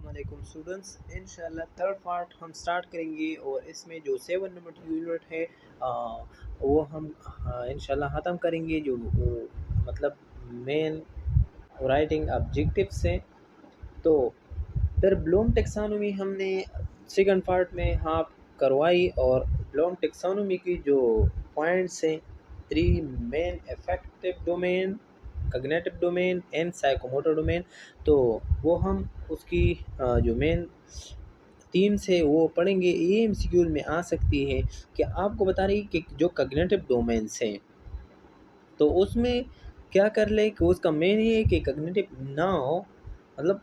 السلام علیکم اسٹوڈنٹس، انشاءاللہ تھرڈ پارٹ ہم سٹارٹ کریں گے اور اس میں جو 7 نمبر کی یونٹ ہے وہ ہم انشاءاللہ ختم کریں گے، جو مطلب مین رائٹنگ آبجیکٹیوس ہیں۔ تو پھر بلوم ٹیکسانومی ہم نے سیکنڈ پارٹ میں ہاف کروائی، اور بلوم ٹیکسانومی کی جو پوائنٹس ہیں 3 main affective domain, cognitive domain and psychomotor domain, تو وہ ہم اس کی جو مین تھیمس ہے وہ پڑھیں گے۔ یہ ایم سی کیو میں آ سکتی ہے کہ آپ کو بتا رہی کہ جو کگنیٹو ڈومینس ہیں تو اس میں کیا کر لے کہ اس کا مین یہ ہے کہ کگنیٹو ناؤ، مطلب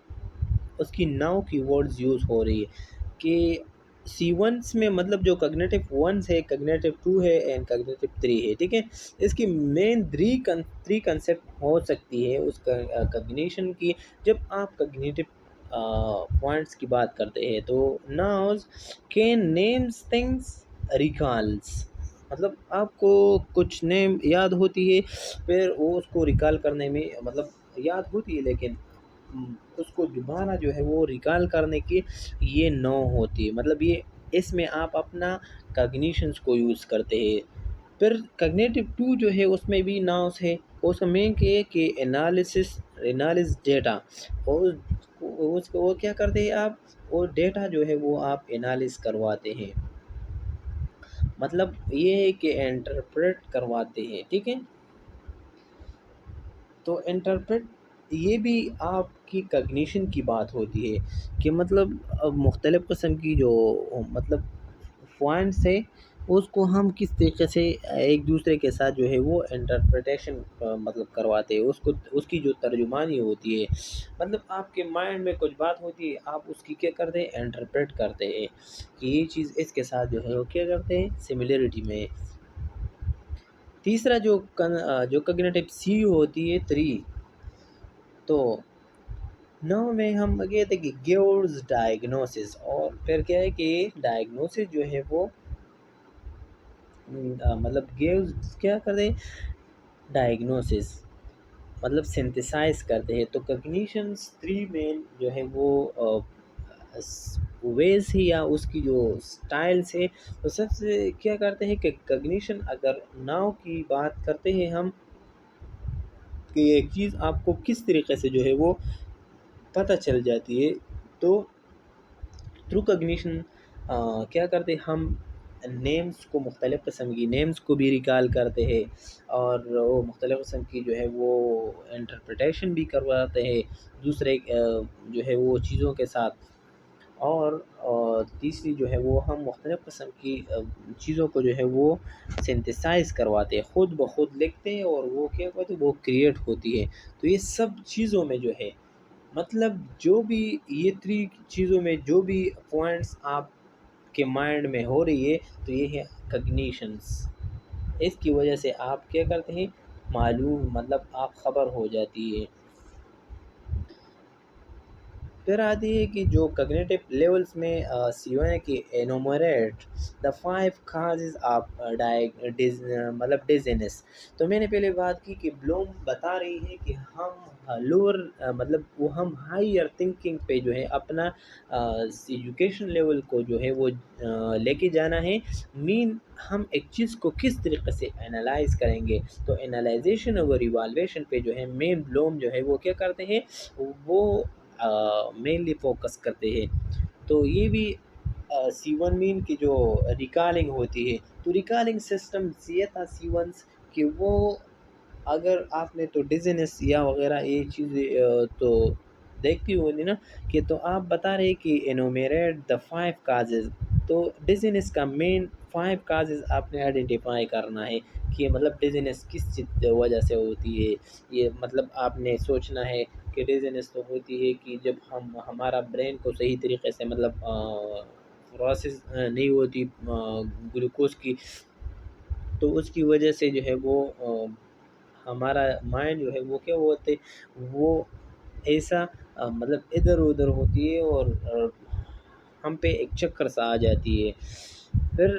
اس کی ناؤ کی ورڈز یوز ہو رہی ہے کہ سی ونس میں، مطلب جو کگنیٹو ونس ہے، کگنیٹو 2 ہے اینڈ کگنیٹو 3 ہے، ٹھیک ہے۔ اس کی مین 3 کنسیپٹ ہو سکتی ہے اس کا کگنیشن کی۔ جب آپ کگنیٹو پوائنٹس کی بات کرتے ہیں تو ناؤز کین نیمز تھنگس ریکالز، مطلب آپ کو کچھ نیم یاد ہوتی ہے، پھر وہ اس کو ریکال کرنے میں مطلب یاد ہوتی ہے، لیکن اس کو دوبارہ جو ہے وہ ریکال کرنے کی یہ نو ہوتی ہے، مطلب یہ اس میں آپ اپنا کگنیشنز کو یوز کرتے ہیں۔ پھر کگنیٹو 2 جو ہے اس میں بھی ناؤس ہے، اس کا مین کہ ہے کہ انالائز ڈیٹا، اور اس کو وہ کیا کرتے ہیں آپ، اور ڈیٹا جو ہے وہ آپ انالائز کرواتے ہیں، مطلب یہ ہے کہ انٹرپریٹ کرواتے ہیں، ٹھیک ہے۔ تو انٹرپریٹ یہ بھی آپ کی کگنیشن کی بات ہوتی ہے کہ مطلب مختلف قسم کی جو مطلب پوائنٹس ہے اس کو ہم کس طریقے سے ایک دوسرے کے ساتھ جو ہے وہ انٹرپریٹیشن مطلب کرواتے ہیں، اس کی جو ترجمانی ہوتی ہے، مطلب آپ کے مائنڈ میں کچھ بات ہوتی ہے، آپ اس کی کیا کرتے ہیں، انٹرپریٹ کرتے ہیں کہ یہ چیز اس کے ساتھ جو ہے وہ کیا کرتے ہیں، سملیرٹی میں۔ تیسرا جو کگنیٹو سی ہوتی ہے 3، تو نو میں ہم کہتے ہیں کہ گیوز ڈائگنوسس، اور پھر کیا ہے کہ ڈائگنوسس جو ہے وہ مطلب گیوز کیا کرتے ہیں، ڈائگنوسس مطلب سنتھسائز کرتے ہیں۔ تو کگنیشنز 3 مین جو ہے وہ ویز ہی یا اس کی جو سٹائلز ہے، تو سب سے کیا کرتے ہیں کہ کگنیشن اگر ناؤ کی بات کرتے ہیں ہم کہ ایک چیز آپ کو کس طریقے سے جو ہے وہ پتہ چل جاتی ہے، تو تھرو کگنیشن کیا کرتے ہیں ہم نیمز کو، مختلف قسم کی نیمز کو بھی ریکال کرتے ہیں، اور وہ مختلف قسم کی جو ہے وہ انٹرپریٹیشن بھی کرواتے ہیں دوسرے جو ہے وہ چیزوں کے ساتھ، اور تیسری جو ہے وہ ہم مختلف قسم کی چیزوں کو جو ہے وہ سنتھسائز کرواتے ہیں، خود بخود لکھتے ہیں، اور وہ کیا ہوتی ہے، وہ کریٹ ہوتی ہے۔ تو یہ سب چیزوں میں جو ہے مطلب جو بھی یہ 3 چیزوں میں جو بھی پوائنٹس آپ کے مائنڈ میں ہو رہی ہے تو یہ ہے کگنیشنز، اس کی وجہ سے آپ کیا کرتے ہیں، معلوم مطلب آپ خبر ہو جاتی ہے۔ پھر آتی ہے کہ جو کگنیٹو لیولز میں سی1 ہے کہ انومریٹ دا 5 کازز آف مطلب ڈیزینس۔ تو میں نے پہلے بات کی کہ بلوم بتا رہی ہے کہ ہم لوور مطلب وہ ہم ہائر تھنکنگ پہ جو ہے اپنا ایجوکیشن لیول کو جو ہے وہ لے کے جانا ہے، مین ہم ایک چیز کو کس طریقے سے انالائز کریں گے، تو انالائزیشن اور ایوالویشن پہ جو ہے مین بلوم جو ہے وہ کیا کرتے ہیں، وہ مینلی فوکس کرتے ہیں۔ تو یہ بھی سی1 مین کی جو ریکالنگ ہوتی ہے، تو ریکالنگ سسٹم یہ تھا سی1 کہ وہ اگر آپ نے تو ڈیزینس یا وغیرہ یہ چیزیں تو دیکھتی ہوگی نا، کہ تو آپ بتا رہے کہ انومیریٹ دا 5 کازز، تو ڈیزینس کا مین 5 کازز آپ نے آئیڈینٹیفائی کرنا ہے کہ مطلب ڈیزینس کس وجہ سے ہوتی ہے۔ یہ مطلب آپ نے سوچنا ہے کہ ڈیزینس تو ہوتی ہے کہ جب ہمارا برین کو صحیح طریقے سے مطلب پروسیس نہیں ہوتی گلوکوز کی، تو اس کی وجہ سے جو ہے وہ ہمارا مائنڈ جو ہے وہ کیا ہوتے، وہ ایسا مطلب ادھر ادھر ہوتی ہے، اور ہم پہ ایک چکر سا آ جاتی ہے۔ پھر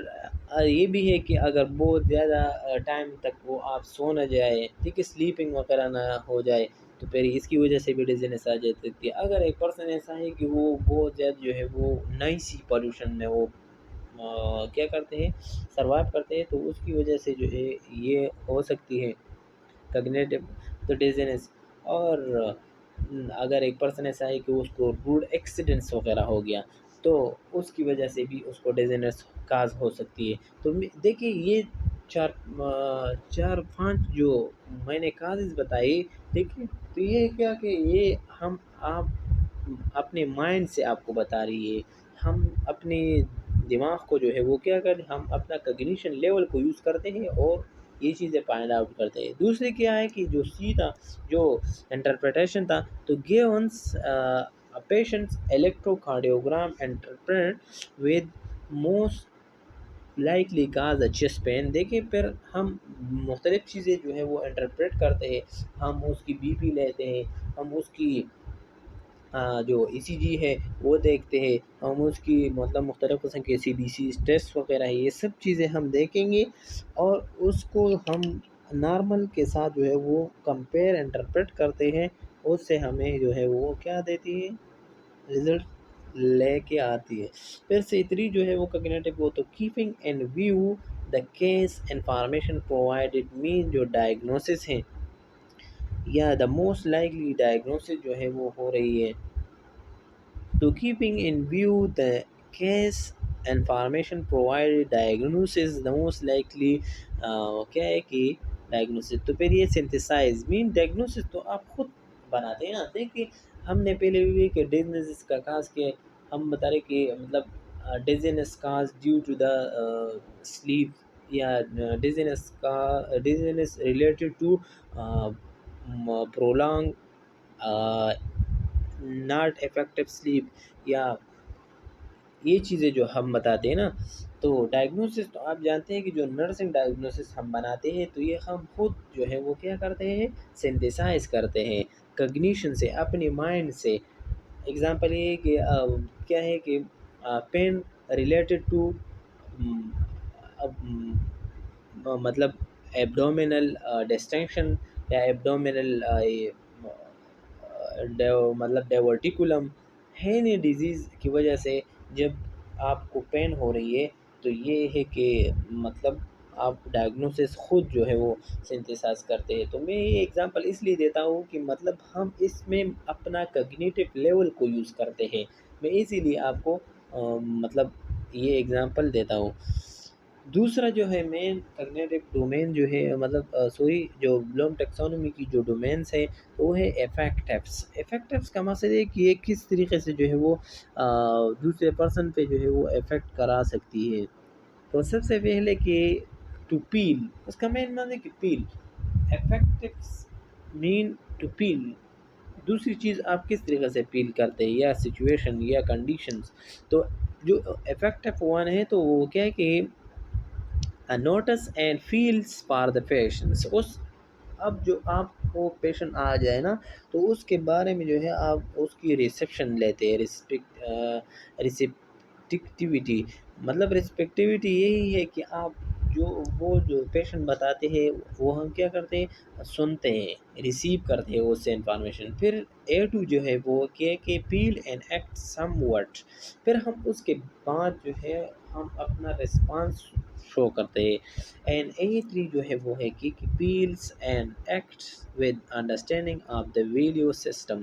یہ بھی ہے کہ اگر بہت زیادہ ٹائم تک وہ آپ سو نہ جائے، ٹھیک ہے، سلیپنگ وغیرہ نہ ہو جائے، تو تو پھر اس کی وجہ سے بھی ڈیزینس آ جا سکتی ہے۔ اگر ایک پرسن ایسا ہے کہ وہ بہت زیادہ جو ہے وہ نائسی پالوشن میں وہ کیا کرتے ہیں، سروائیو کرتے ہیں، تو اس کی وجہ سے جو ہے یہ ہو سکتی ہے کگنیٹو تو ڈیزینس۔ اور اگر ایک پرسن ایسا ہے کہ اس کو روڈ ایکسیڈنٹس وغیرہ ہو گیا تو اس کی وجہ سے بھی اس کو ڈیزینس کاز ہو سکتی ہے۔ تو دیکھیے یہ چار پانچ جو میں نے کازز بتائی، دیکھیے تو یہ کیا کہ یہ آپ اپنے مائنڈ سے آپ کو بتا رہی ہے، ہم اپنے دماغ کو جو ہے وہ کیا کرتے، ہم اپنا کگنیشن لیول کو یوز کرتے ہیں اور یہ چیزیں فائنڈ آؤٹ کرتے ہیں۔ دوسری کیا ہے کہ جو سیدھا جو انٹرپریٹیشن تھا، تو givens patient's electrocardiogram interpret with most likely cause a chest pain. دیکھیں پھر ہم مختلف چیزیں جو ہیں وہ انٹرپریٹ کرتے ہیں، ہم اس کی بی پی لیتے ہیں، ہم اس کی جو ای سی جی ہے وہ دیکھتے ہیں، ہم اس کی مطلب مختلف قسم کے سی بی سی ٹیسٹ وغیرہ ہے، یہ سب چیزیں ہم دیکھیں گے اور اس کو ہم نارمل کے ساتھ جو ہے وہ کمپیئر انٹرپریٹ کرتے ہیں، اس سے ہمیں جو ہے وہ کیا دیتی ہے، رزلٹ لے کے آتی ہے۔ پھر سے اتنی جو ہے وہ کگنیٹو وہ تو keeping in view the case information provided مین جو ڈائگنوسس ہیں یا دا موسٹ لائکلی ڈائگنوسس جو ہے وہ ہو رہی ہے، تو keeping in view the case information provide diagnosis the most likely کیا ہے کہ ڈائگنوسس، تو پھر یہ سنتھسائز مین ڈائگنوسس تو آپ خود بناتے ہیں نا۔ دیکھیے ہم نے پہلے بھی کہ ڈیزنس کا کاز کے ہم بتا رہے کہ مطلب dizziness cause due to the sleep یا dizziness related to prolong not effective sleep, یا یہ چیزیں جو ہم بتاتے ہیں نا۔ تو ڈائگنوسس تو آپ جانتے ہیں کہ جو نرسنگ ڈائگنوسس ہم بناتے ہیں تو یہ ہم خود جو ہے وہ کیا کرتے ہیں، سنتھسائز کرتے ہیں کگنیشن سے، اپنے مائنڈ سے۔ اگزامپل یہ کہ کیا ہے کہ پین ریلیٹڈ ٹو مطلب ایبڈومینل ڈسٹینشن یا ایبڈومینل مطلب ڈیورٹیکولم ہینی ڈیزیز کی وجہ سے جب آپ کو پین ہو رہی ہے تو یہ ہے کہ مطلب آپ ڈائگنوسس خود جو ہے وہ سنتھسائز کرتے ہیں۔ تو میں یہ ایگزامپل اس لیے دیتا ہوں کہ مطلب ہم اس میں اپنا کگنیٹو لیول کو یوز کرتے ہیں، میں اسی لیے آپ کو مطلب یہ ایگزامپل دیتا ہوں۔ دوسرا جو ہے مین کگنیٹو ڈومین جو ہے مطلب جو بلوم ٹیکسانومی کی جو ڈومینس ہے وہ ہے افیکٹیوس۔ افیکٹیوس کا مقصد ہے کہ یہ کس طریقے سے جو ہے وہ دوسرے پرسن پہ جو ہے وہ افیکٹ کرا سکتی ہے۔ تو سب سے پہلے کہ ٹو پیل، اس کا مین معنی ہے کہ پیل، افیکٹیوس مین ٹو پیل، دوسری چیز آپ کس طریقے سے پیل کرتے ہیں یا سچویشن یا کنڈیشنز۔ تو جو افیکٹو ون ہے تو وہ کیا ہے کہ notes and fails for the patients, اب جو آپ کو پیشنٹ آ جائے نا تو اس کے بارے میں جو ہے آپ اس کی ریسیپشن لیتے ہیں، ریسیپٹیوٹی، مطلب ریسپیکٹیوٹی یہی ہے کہ آپ جو پیشنٹ بتاتے ہیں وہ ہم کیا کرتے ہیں، سنتے ہیں، ریسیو کرتے ہیں اس سے انفارمیشن۔ پھر A2 جو ہے وہ کہ پیل اینڈ ایکٹ سم وٹ، پھر ہم اس کے بعد جو ہے ہم اپنا ریسپانس شو کرتے ہیں۔ اینڈ A3 جو ہے وہ ہے کہ palace and act with understanding of the value system,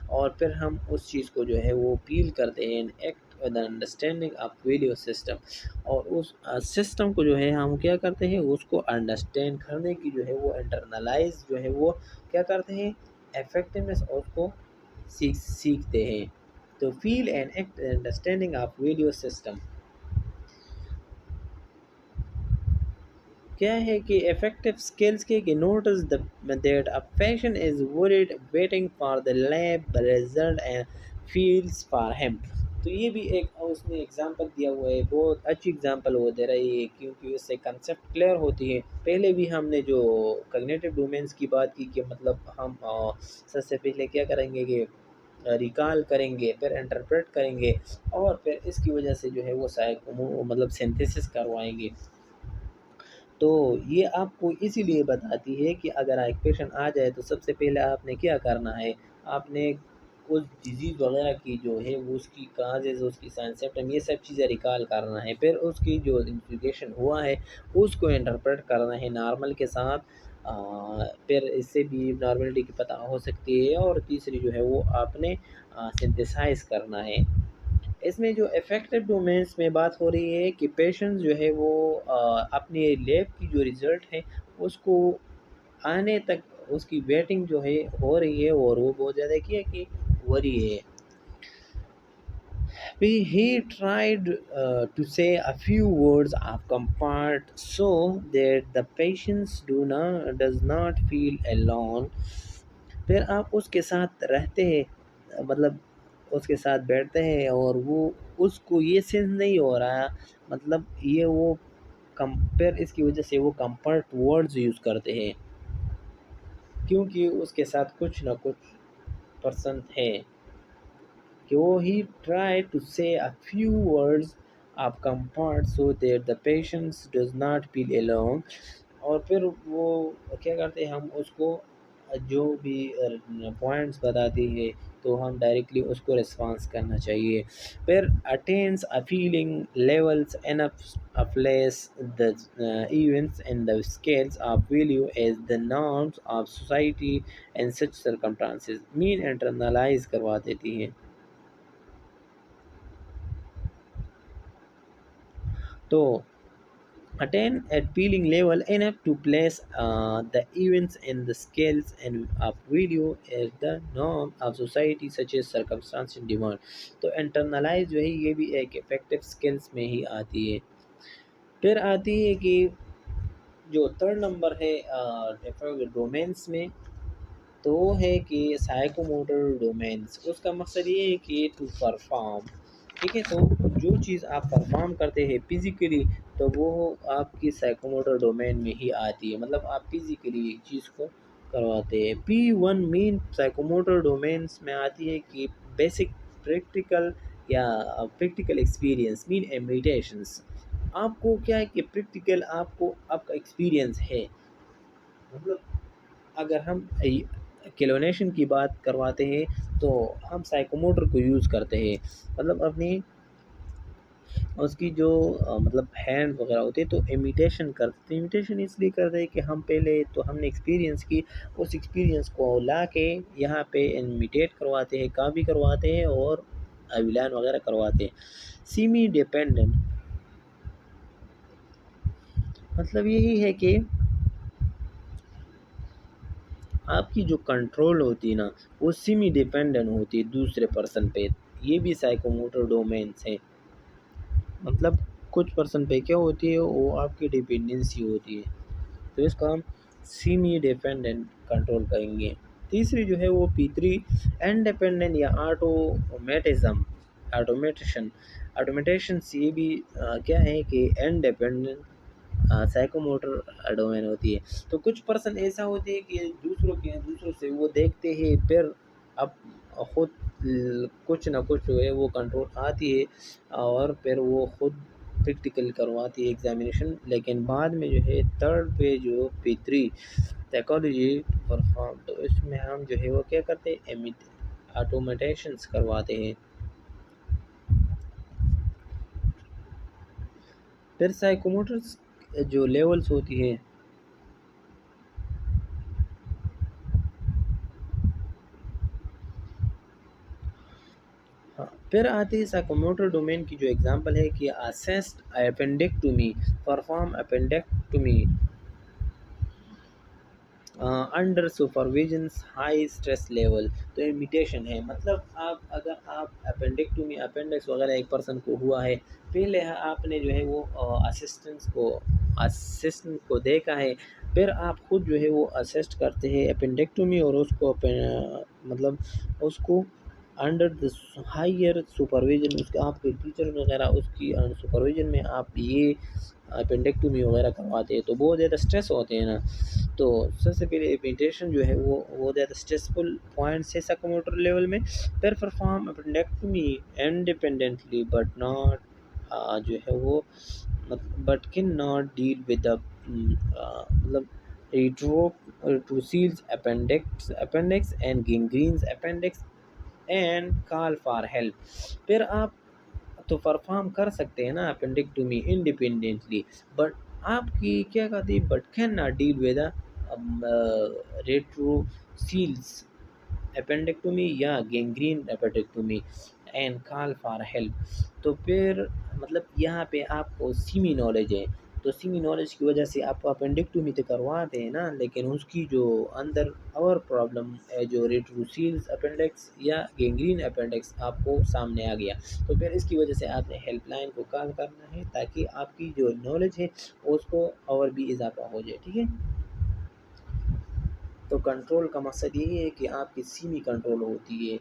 اور پھر ہم اس چیز کو جو ہے وہ پیل کرتے ہیں and act with understanding of value system, اور اس سسٹم کو جو ہے ہم کیا کرتے ہیں، اس کو انڈرسٹینڈ کرنے کی جو ہے وہ انٹرنلائز جو ہے وہ کیا کرتے ہیں، افیکٹونیس اور اس کو سیکھتے ہیں۔ تو feel and act understanding of value system کیا ہے کہ افیکٹو اسکلس کے کہ notice that a patient is worried waiting for the lab result and fails for him. تو یہ بھی ایک اس نے ایگزامپل دیا ہوا ہے، بہت اچھی ایگزامپل وہ دے رہی ہے کیونکہ اس سے کنسیپٹ کلیئر ہوتی ہے۔ پہلے بھی ہم نے جو کگنیٹو ڈومینس کی بات کی کہ مطلب ہم سب سے پہلے کیا کریں گے کہ ریکال کریں گے، پھر انٹرپریٹ کریں گے، اور پھر اس کی وجہ سے جو ہے وہ مطلب سنتھسس کروائیں گے۔ تو یہ آپ کو اسی لیے بتاتی ہے کہ اگر ایک پیشنٹ آ جائے تو سب سے پہلے آپ نے کیا کرنا ہے، آپ نے اس ڈیزیز وغیرہ کی جو ہے وہ اس کی کازز، اس کی سائن سمپٹم، یہ سب چیزیں ریکال کرنا ہے، پھر اس کی جو انویسٹیگیشن ہوا ہے اس کو انٹرپریٹ کرنا ہے نارمل کے ساتھ، پھر اس سے بھی نارملٹی کی پتہ ہو سکتی ہے، اور تیسری جو ہے وہ آپ نے سنتھیسائز کرنا ہے۔ اس میں جو افیکٹو ڈومینس میں بات ہو رہی ہے کہ پیشنٹ جو ہے وہ اپنی لیب کی جو ریزلٹ ہے اس کو آنے تک اس کی ویٹنگ جو ہے ہو رہی ہے، اور وہ بہت زیادہ کیا کہ ہو رہی ہے۔ He tried to say a few words of comfort so that the patients does not feel alone. پھر آپ اس کے ساتھ رہتے ہیں، مطلب اس کے ساتھ بیٹھتے ہیں، اور وہ اس کو یہ سینس نہیں ہو رہا، مطلب یہ وہ پھر اس کی وجہ سے وہ کمفرٹ ورڈز یوز کرتے ہیں، کیونکہ اس کے ساتھ کچھ نہ کچھ پرسن ہے کہ وہ ہی ٹرائی ٹو سے a few words of comfort so that the patient does not feel alone. اور پھر وہ کیا کرتے ہیں، ہم اس کو جو بھی پوائنٹس بتاتی ہے تو ہم ڈائریکٹلی اس کو ریسپانس کرنا چاہیے۔ پھر اٹینس a feeling levels enough of less the events and the scales of value as the norms of society and such circumstances mean internalize کروا دیتی ہے۔ تو attain at feeling level enough to place the events in the scales and of value as the norm of society such as circumstance and demand. تو internalize جو ہے یہ بھی ایک effective skills میں ہی آتی ہے۔ پھر آتی ہے کہ جو تھرڈ نمبر ہے ڈومینس میں، تو وہ ہے کہ سائیکو موٹر ڈومینس، اس کا مقصد یہ ہے کہ ٹو پرفارم، ٹھیک ہے، تو جو چیز آپ پرفارم کرتے ہیں فزیکلی تو وہ آپ کی سائیکو موٹر ڈومین میں ہی آتی ہے، مطلب آپ فزیکلی ایک چیز کو کرواتے ہیں۔ P1 مین سائیکو موٹر ڈومینس میں آتی ہے کہ بیسک پریکٹیکل یا پریکٹیکل ایکسپیرینس مین امیٹیشنس، آپ کو کیا ہے کہ پریکٹیکل آپ کو آپ کا ایکسپیرینس ہے، مطلب اگر ہم کیلونیشن کی بات کرواتے ہیں تو ہم سائیکوموٹر کو یوز کرتے ہیں، مطلب اپنی اس کی جو مطلب ہینڈ وغیرہ ہوتے ہیں تو امیٹیشن کرتے ہیں، امیٹیشن اس لیے کرتے ہیں کہ ہم پہلے تو ہم نے ایکسپیرینس کی، اس ایکسپیرینس کو لا کے یہاں پہ امیٹیٹ کرواتے ہیں، کاپی کرواتے ہیں اور اویلان وغیرہ کرواتے ہیں۔ سیمی ڈیپینڈنٹ مطلب یہی ہے کہ آپ کی جو کنٹرول ہوتی ہے نا وہ سیمی ڈیپینڈنٹ ہوتی ہے دوسرے پرسن پہ، یہ بھی سائیکو موٹر ڈومینس ہے، مطلب کچھ پرسن پہ کیا ہوتی ہے وہ آپ کی ڈیپینڈنسی ہوتی ہے، تو اس کو ہم سیمی ڈیپینڈنٹ کنٹرول کریں گے۔ تیسری جو ہے وہ P3 انڈیپینڈنٹ یا آٹومیٹیشن یہ بھی کیا ہے کہ انڈیپینڈنٹ سائیکو موٹر ڈومین ہوتی ہے۔ تو کچھ پرسن ایسا ہوتے ہیں کہ دوسروں سے وہ دیکھتے ہیں، پھر اب خود کچھ نہ کچھ جو ہے وہ کنٹرول آتی ہے، اور پھر وہ خود پریکٹیکل کرواتی ہے ایگزامینیشن، لیکن بعد میں جو ہے تھرڈ پہ جو P3 سائیکالوجی پرفارم، تو اس میں ہم جو ہے وہ کیا کرتے ہیں آٹومیٹیشنس کرواتے ہیں۔ پھر سائیکوموٹرس جو لیولز ہوتی ہے، پھر آتی ہے سائیکوموٹر ڈومین کی جو ایگزامپل ہے کہ assist appendectomy, perform appendectomy under supervisions high stress level, تو امیٹیشن ہے، مطلب اگر آپ اپینڈکس وغیرہ ایک پرسن کو ہوا ہے، پہلے آپ نے جو ہے وہ اسسٹنٹ کو دیکھا ہے، پھر آپ خود جو ہے وہ اسسٹ کرتے ہیں اپینڈکٹومی، اور اس کو مطلب اس کو انڈر ہائر سپرویژن، اس کا آپ کے ٹیچر وغیرہ اس کی سپرویژن میں آپ یہ اپینڈکٹومی وغیرہ کرواتے ہیں، تو بہت زیادہ اسٹریس ہوتے ہیں نا، تو سب سے پہلے امیٹیشن جو ہے وہ بہت زیادہ اسٹریسفل پوائنٹس ہے سائیکوموٹر لیول میں۔ پھر perform appendectomy independently but not جو ہے وہ but can not deal with the مطلب retrocecal appendix and gangrenous appendix and call for help. پھر آپ تو پرفارم کر سکتے ہیں نا اپینڈکٹومی انڈیپینڈنٹلی، بٹ آپ کی کیا کہتے ہیں but can not deal with retrocecal appendectomy یا gangrene appendectomy and call for help. تو پھر مطلب یہاں پہ آپ کو سیمی نالج ہے، تو سیمی نالج کی وجہ سے آپ اپینڈکٹومی تو کرواتے ہیں نا، لیکن اس کی جو اندر اور پرابلم ہے جو ریٹروسیلز اپینڈکس یا گینگرین اپینڈکس آپ کو سامنے آ گیا، تو پھر اس کی وجہ سے آپ نے ہیلپ لائن کو کال کرنا ہے تاکہ آپ کی جو نالج ہے اس کو اور بھی اضافہ ہو جائے. ٹھیک ہے، تو کنٹرول کا مقصد یہی ہے کہ آپ کی سیمی کنٹرول ہوتی ہے.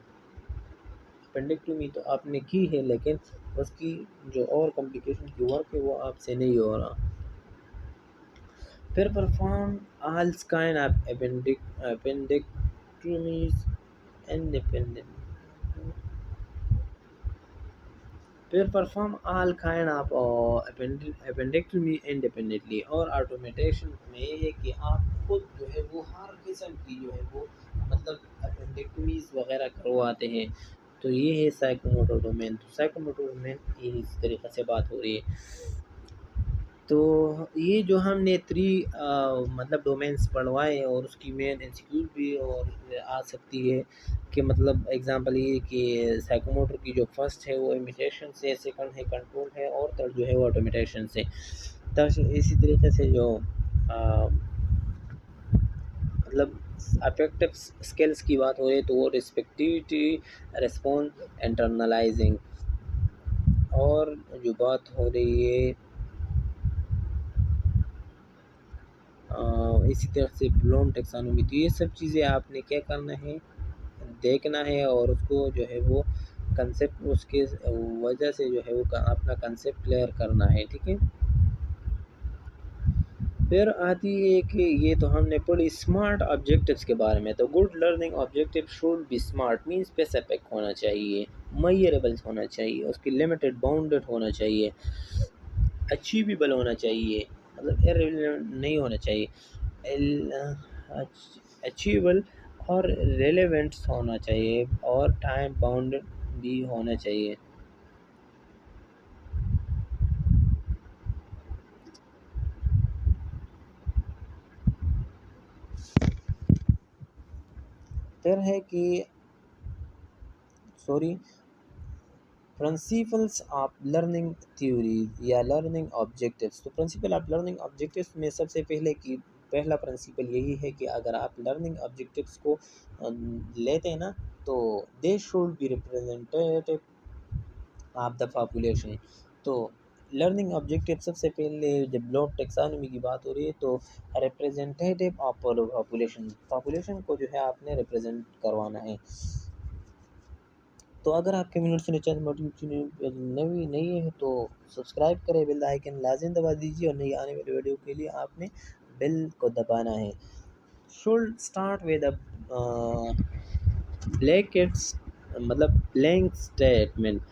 اپینڈکٹومی تو آپ نے کی ہے لیکن اس کی جو اور کمپلیکیشن کی ورک ہے وہ آپ سے نہیں ہو رہا. پھر perform all kind of appendectomies independent. پھر perform all kind of appendectomy independently. اور آٹومیٹیشن میں یہ ہے کہ آپ خود جو ہے وہ ہر قسم کی جو ہے وہ مطلب اپینڈکٹومیز وغیرہ کرواتے ہیں. تو یہ ہے سائیکوموٹر ڈومین. تو سائیکوموٹر ڈومین یہ اس طریقے سے بات ہو رہی ہے. تو یہ جو ہم نے مطلب ڈومینس پڑھوائے اور اس کی مین انسیکیور بھی اور آ سکتی ہے کہ مطلب ایگزامپل یہ کہ سائیکوموٹر کی جو فرسٹ ہے وہ امیٹیشن سے، سیکنڈ ہے کنٹرول ہے، اور تھرڈ جو ہے وہ آٹومیٹیشن سے. اسی طریقے سے جو مطلب افیکٹو اسکلس کی بات ہو رہی ہے تو وہ رسپیکٹیوٹی، ریسپونس، انٹرنلائزنگ. اور جو بات ہو رہی ہے اسی طرح سے بلوم ٹیکسانومی، تو یہ سب چیزیں آپ نے کیا کرنا ہے دیکھنا ہے اور اس کو جو ہے وہ کنسیپٹ اس کے وجہ سے جو ہے وہ اپنا کنسیپٹ کلیئر کرنا ہے. ٹھیک ہے، پھر آتی ہے کہ یہ تو ہم نے پڑھی اسمارٹ آبجیکٹیوز کے بارے میں. تو good learning objective should be smart means specific ہونا چاہیے، میئریبل ہونا چاہیے، اس کی لمیٹڈ باؤنڈڈ ہونا چاہیے، اچیویبل ہونا چاہیے، مطلب irrelevant نہیں ہونا چاہیے، اچیویبل اور ریلیونٹ ہونا چاہیے، اور ٹائم باؤنڈڈ بھی ہونا چاہیے. پھر ہے کہ پرنسپلس آف لرننگ تھیوریز یا لرننگ آبجیکٹیوز. تو پرنسپل آف لرننگ آبجیکٹیوز میں سب سے پہلا پرنسپل یہی ہے کہ اگر آپ لرننگ آبجیکٹیوز کو لیتے ہیں نا تو they should be representative of the population. تو لرننگ آبجیکٹیو سب سے پہلے جب بلوم ٹیکسانومی کی بات ہو رہی ہے تو ریپرزینٹیو آف پاپولیشن کو جو ہے آپ نے ریپرزینٹ کروانا ہے. تو اگر آپ کے منٹ سے نئی نہیں ہے تو سبسکرائب کریں، بیل آئیکن لازم دبا دیجیے، اور نئی آنے والی ویڈیو کے لیے آپ نے بیل کو دبانا ہے. Should start with blank statement.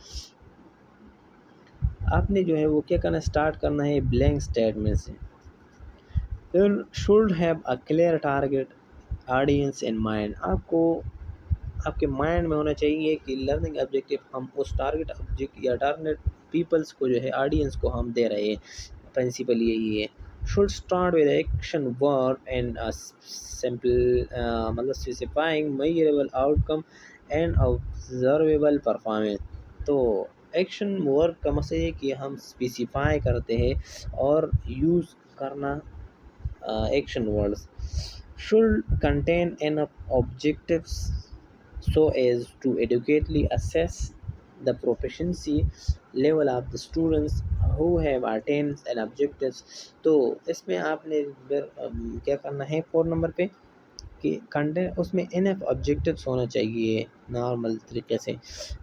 آپ نے جو ہے وہ کیا کرنا اسٹارٹ کرنا ہے بلینک اسٹیٹمنٹ سے. پھر should have a clear target audience in mind. آپ کے مائنڈ میں ہونا چاہیے کہ لرننگ آبجیکٹیو ہم اس ٹارگیٹ آبجیکٹ یا ٹارگیٹ پیپلس کو جو ہے آڈینس کو ہم دے رہے ہیں. پرنسپل یہی ہے. Should start with action verb and simple مطلب specifying measurable outcome and observable performance. تو ایکشن ورب کا مقصد ہے کہ ہم اسپیسیفائی کرتے ہیں اور یوز کرنا action words. should contain enough objectives so as to adequately assess the proficiency level of the students who have attained an objectives. تو اس میں آپ نے کیا کرنا ہے 4 نمبر پہ کہ کنٹینٹ اس میں انف آبجیکٹیوس ہونا چاہیے نارمل طریقے سے.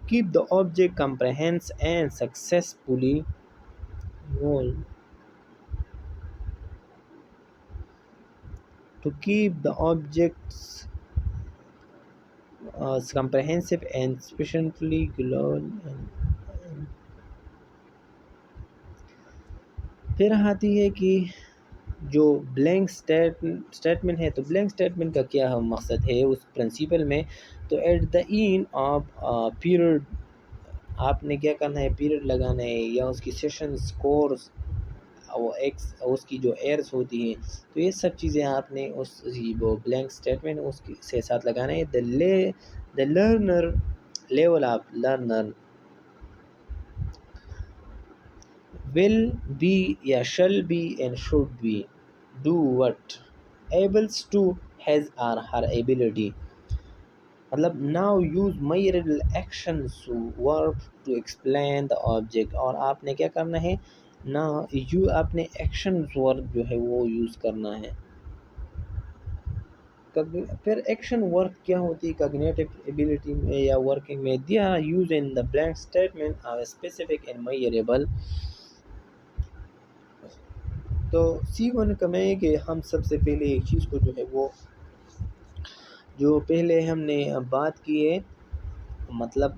Keep the object comprehensive and successfully role. To keep the objects comprehensive and sufficiently global. پھر آتی ہے کہ جو بلینک اسٹیٹمنٹ ہے، تو بلینک اسٹیٹمنٹ کا کیا مقصد ہے اس پرنسپل میں؟ تو at the end of period آپ نے کیا کرنا ہے، پیریڈ لگانا ہے، یا اس کی سیشنز کورس وہ ایکس اس کی جو ایئرس ہوتی ہیں، تو یہ سب چیزیں آپ نے اس وہ بلینک اسٹیٹمنٹ اس سے ساتھ لگانا ہے. The learner level of learner will be یا shall be and should be do what able to his or her ability. مطلب now use measurable actions to verb to explain the object. اور آپ نے کیا کرنا ہے، نہ آپ نے ایکشن ورک جو ہے وہ یوز کرنا ہے. پھر ایکشن ورک کیا ہوتی ہے کگنیٹو ایبلٹی میں یا ورکنگ میں؟ They are use in the blank statement are specific and measurable. تو C1 کا میں کہ ہم سب سے پہلے ایک چیز کو جو ہے وہ جو پہلے ہم نے بات کی ہے، مطلب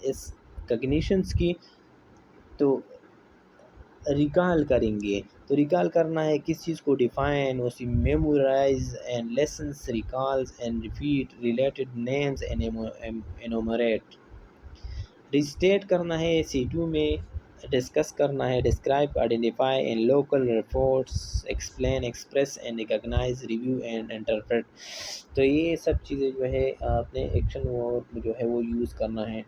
اس کگنیشنز کی، تو ریکال کریں گے. تو ریکال کرنا ہے کس چیز کو؟ ڈیفائن، اسی memorize and lessons, recalls and repeat related names and enumerate. Restate کرنا ہے C2 میں، ڈسکس کرنا ہے describe, identify and local reports, explain, express and recognize, review and interpret. تو یہ سب چیزیں جو ہے آپ نے ایکشن ورک میں جو ہے وہ یوز کرنا ہے.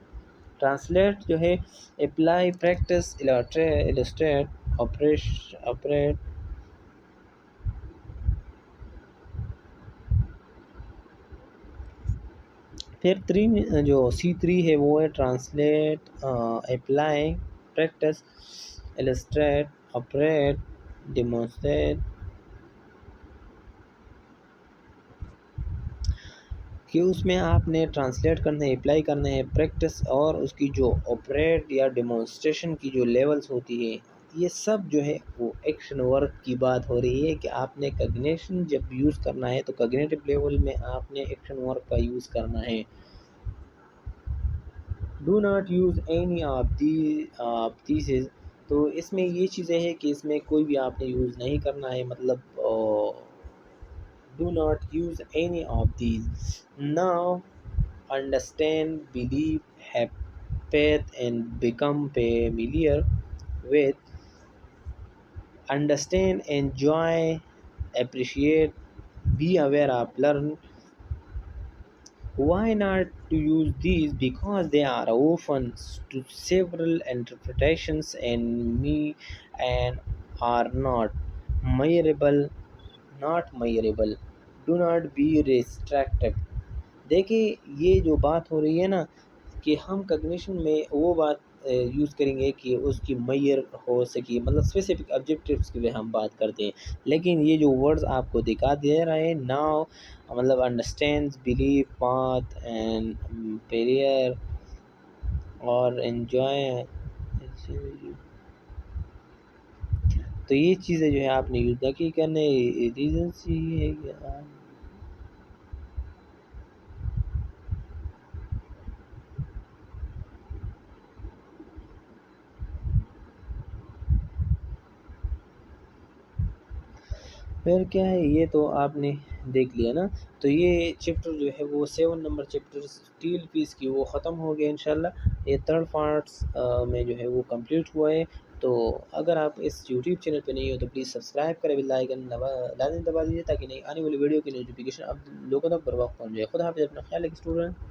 ٹرانسلیٹ جو ہے اپلائی، پریکٹس، السٹریٹ، آپریٹ. پھر جو C3 ہے وہ ہے translate, apply, practice, illustrate, operate, demonstrate. کہ اس میں آپ نے ٹرانسلیٹ کرنا ہے، اپلائی کرنا ہے، پریکٹس، اور اس کی جو آپریٹ یا ڈیمونسٹریشن کی جو لیولز ہوتی ہے، یہ سب جو ہے وہ ایکشن ورک کی بات ہو رہی ہے کہ آپ نے کگنیشن جب یوز کرنا ہے تو کگنیٹو لیول میں آپ نے ایکشن ورک کا یوز کرنا ہے. Do not use any of these. تو اس میں یہ چیزیں ہیں کہ اس میں کوئی بھی آپ نے یوز نہیں کرنا ہے، مطلب do not use any of these. Now understand, believe, have faith and become familiar with. Understand, enjoy, appreciate, be aware of, learn. Why not to use these? Because they are often to several interpretations and are not measurable. Do not be restrictive. دیکھیں یہ جو بات ہو رہی ہے نا کہ ہم cognition میں وہ بات یوز کریں گے کہ اس کی میئر ہو سکے، مطلب اسپیسیفک آبجیکٹیوز کی بھی ہم بات کرتے ہیں. لیکن یہ جو ورڈز آپ کو دکھا دے رہے ہیں، ناؤ مطلب انڈرسٹینڈ، بلیو، پاتھ اینڈ پیریئر اور انجوائے، تو یہ چیزیں جو ہے آپ نے یوز نہ کی کرنے. ریزنس یہ ہے کہ پھر کیا ہے، یہ تو آپ نے دیکھ لیا نا. تو یہ چیپٹر جو ہے وہ 7 نمبر چیپٹر اسٹیل پیس کی وہ ختم ہو گیا انشاءاللہ. یہ 3rd پارٹس میں جو ہے وہ کمپلیٹ ہوا ہے. تو اگر آپ اس یوٹیوب چینل پہ نہیں ہو تو پلیز سبسکرائب کریں، بیل آئیکن لازم دبا دیجیے تاکہ نہیں آنے والی ویڈیو کی نوٹیفیکیشن اب لوگوں تک بر وقت پہنچ جائے. خدا حافظ، اپنا خیال رکھیں اسٹوڈنٹ.